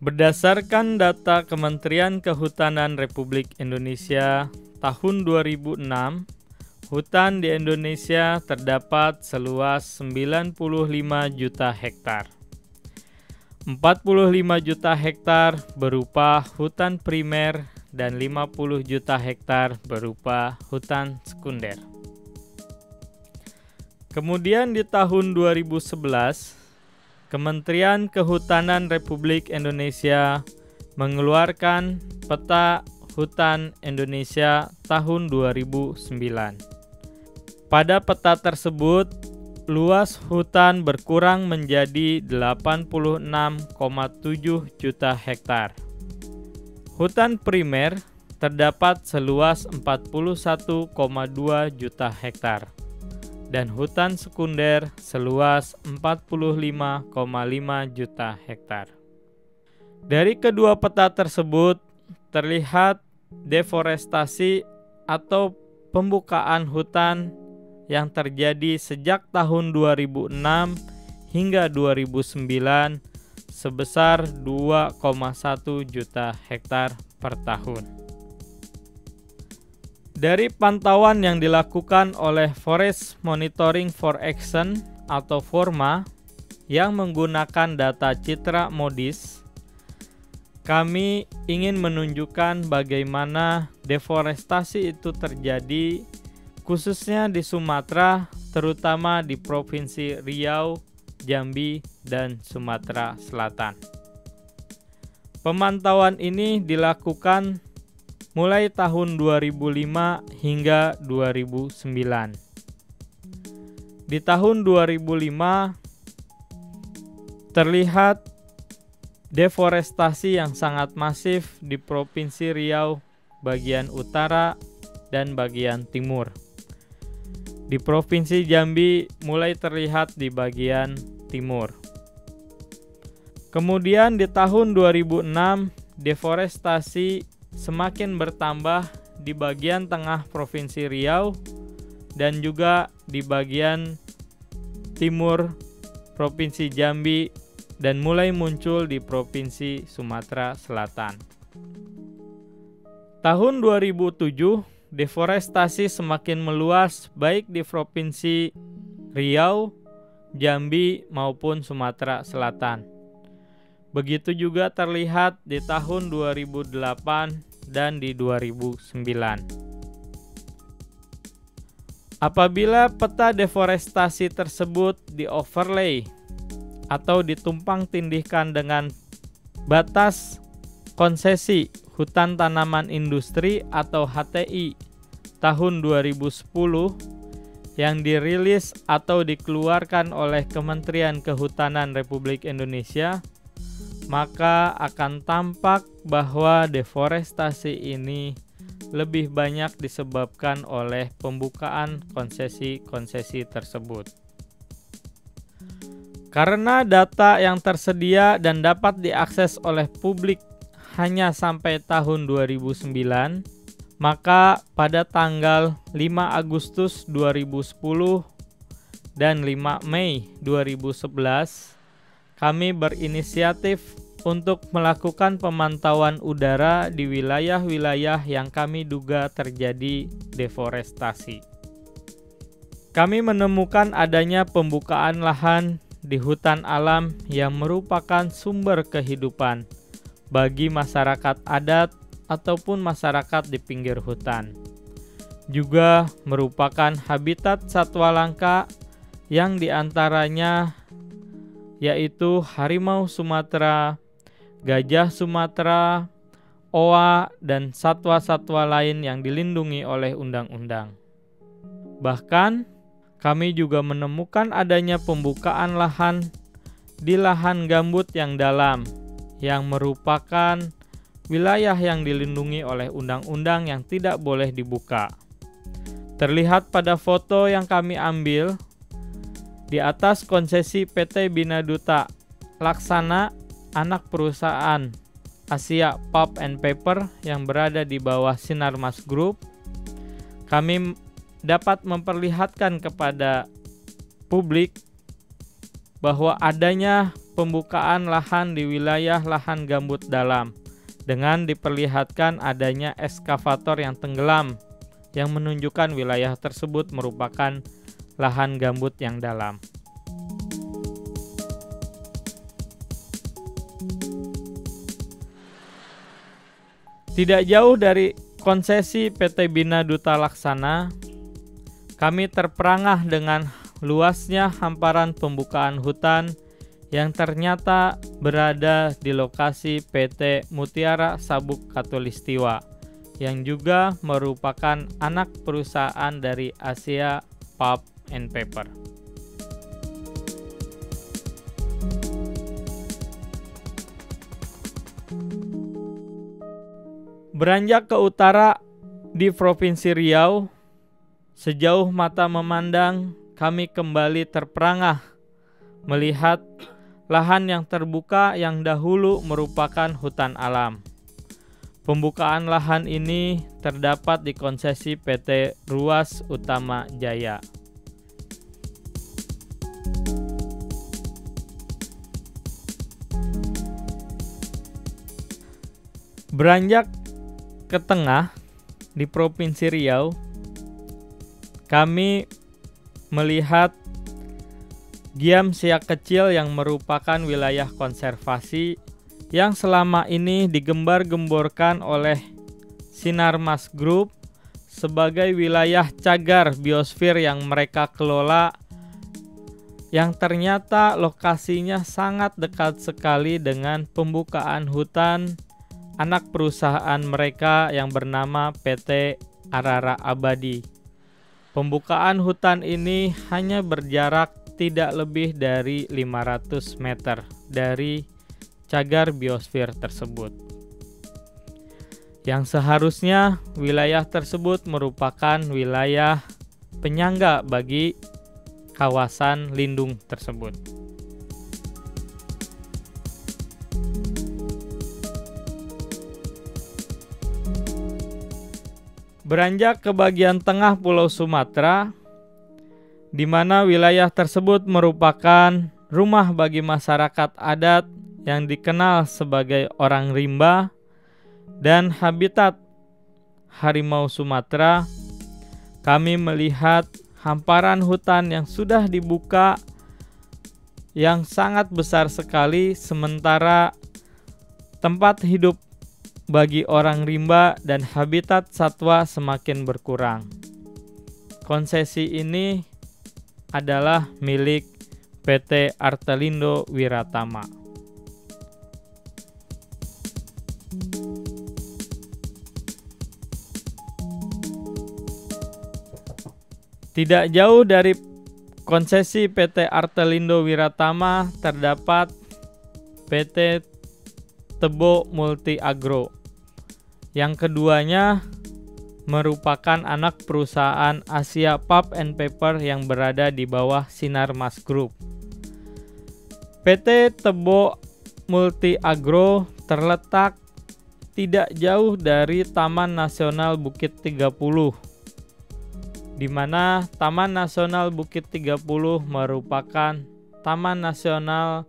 Berdasarkan data Kementerian Kehutanan Republik Indonesia tahun 2006, hutan di Indonesia terdapat seluas 95 juta hektar. 45 juta hektar berupa hutan primer dan 50 juta hektar berupa hutan sekunder. Kemudian di tahun 2011, Kementerian Kehutanan Republik Indonesia mengeluarkan Peta Hutan Indonesia tahun 2009. Pada peta tersebut, luas hutan berkurang menjadi 86,7 juta hektar. Hutan primer terdapat seluas 41,2 juta hektar. Dan hutan sekunder seluas 45,5 juta hektar. Dari kedua peta tersebut terlihat deforestasi atau pembukaan hutan yang terjadi sejak tahun 2006 hingga 2009 sebesar 2,1 juta hektar per tahun. Dari pantauan yang dilakukan oleh Forest Monitoring for Action atau FORMA yang menggunakan data citra MODIS, kami ingin menunjukkan bagaimana deforestasi itu terjadi khususnya di Sumatera, terutama di Provinsi Riau, Jambi, dan Sumatera Selatan. Pemantauan ini dilakukan mulai tahun 2005 hingga 2009. Di tahun 2005 terlihat deforestasi yang sangat masif di Provinsi Riau bagian utara dan bagian timur. Di Provinsi Jambi mulai terlihat di bagian timur. Kemudian di tahun 2006 deforestasi semakin bertambah di bagian tengah Provinsi Riau dan juga di bagian timur Provinsi Jambi dan mulai muncul di Provinsi Sumatera Selatan. Tahun 2007, deforestasi semakin meluas baik di Provinsi Riau, Jambi maupun Sumatera Selatan. Begitu juga terlihat di tahun 2008 dan di 2009. Apabila peta deforestasi tersebut di-overlay atau ditumpang tindihkan dengan batas konsesi hutan tanaman industri atau HTI tahun 2010 yang dirilis atau dikeluarkan oleh Kementerian Kehutanan Republik Indonesia, maka akan tampak bahwa deforestasi ini lebih banyak disebabkan oleh pembukaan konsesi-konsesi tersebut. Karena data yang tersedia dan dapat diakses oleh publik hanya sampai tahun 2009, maka pada tanggal 5 Agustus 2010 dan 5 Mei 2011, kami berinisiatif untuk melakukan pemantauan udara di wilayah-wilayah yang kami duga terjadi deforestasi. Kami menemukan adanya pembukaan lahan di hutan alam yang merupakan sumber kehidupan bagi masyarakat adat ataupun masyarakat di pinggir hutan. Juga merupakan habitat satwa langka yang diantaranya yaitu harimau Sumatera, gajah Sumatera, owa, dan satwa-satwa lain yang dilindungi oleh undang-undang. Bahkan, kami juga menemukan adanya pembukaan lahan di lahan gambut yang dalam, yang merupakan wilayah yang dilindungi oleh undang-undang yang tidak boleh dibuka. Terlihat pada foto yang kami ambil, di atas konsesi PT Bina Duta Laksana anak perusahaan Asia Pulp and Paper yang berada di bawah Sinarmas Group, kami dapat memperlihatkan kepada publik bahwa adanya pembukaan lahan di wilayah lahan gambut dalam dengan diperlihatkan adanya ekskavator yang tenggelam yang menunjukkan wilayah tersebut merupakan lahan gambut yang dalam. Tidak jauh dari konsesi PT Bina Duta Laksana, kami terperangah dengan luasnya hamparan pembukaan hutan yang ternyata berada di lokasi PT Mutiara Sabuk Khatulistiwa, yang juga merupakan anak perusahaan dari Asia Pulp and Paper. Beranjak ke utara di Provinsi Riau, sejauh mata memandang kami kembali terperangah melihat lahan yang terbuka yang dahulu merupakan hutan alam. Pembukaan lahan ini terdapat di konsesi PT Ruas Utama Jaya. Beranjak ke tengah di Provinsi Riau, kami melihat Giam Siak Kecil yang merupakan wilayah konservasi yang selama ini digembar-gemborkan oleh Sinarmas Group sebagai wilayah cagar biosfer yang mereka kelola, yang ternyata lokasinya sangat dekat sekali dengan pembukaan hutan anak perusahaan mereka yang bernama PT Arara Abadi. Pembukaan hutan ini hanya berjarak tidak lebih dari 500 meter dari cagar biosfer tersebut, yang seharusnya wilayah tersebut merupakan wilayah penyangga bagi kawasan lindung tersebut. Beranjak ke bagian tengah Pulau Sumatera, di mana wilayah tersebut merupakan rumah bagi masyarakat adat yang dikenal sebagai orang rimba dan habitat harimau Sumatera, kami melihat hamparan hutan yang sudah dibuka yang sangat besar sekali, sementara tempat hidup bagi orang rimba dan habitat satwa semakin berkurang. Konsesi ini adalah milik PT Artelindo Wiratama. Tidak jauh dari konsesi PT Artelindo Wiratama terdapat PT Tebo Multi Agro. Yang keduanya merupakan anak perusahaan Asia Pulp and Paper yang berada di bawah Sinarmas Group. PT Tebo Multi Agro terletak tidak jauh dari Taman Nasional Bukit 30, di mana Taman Nasional Bukit 30 merupakan taman nasional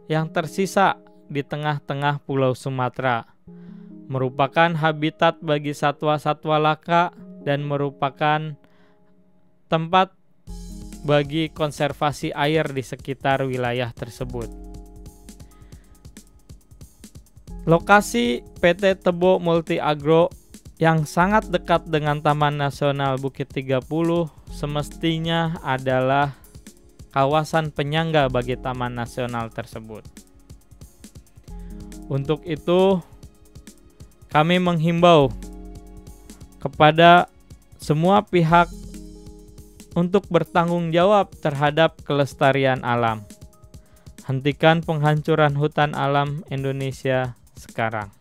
yang tersisa di tengah-tengah Pulau Sumatera, merupakan habitat bagi satwa-satwa langka dan merupakan tempat bagi konservasi air di sekitar wilayah tersebut. Lokasi PT Tebo Multi Agro yang sangat dekat dengan Taman Nasional Bukit 30 semestinya adalah kawasan penyangga bagi Taman Nasional tersebut. Untuk itu, kami menghimbau kepada semua pihak untuk bertanggung jawab terhadap kelestarian alam. Hentikan penghancuran hutan alam Indonesia sekarang.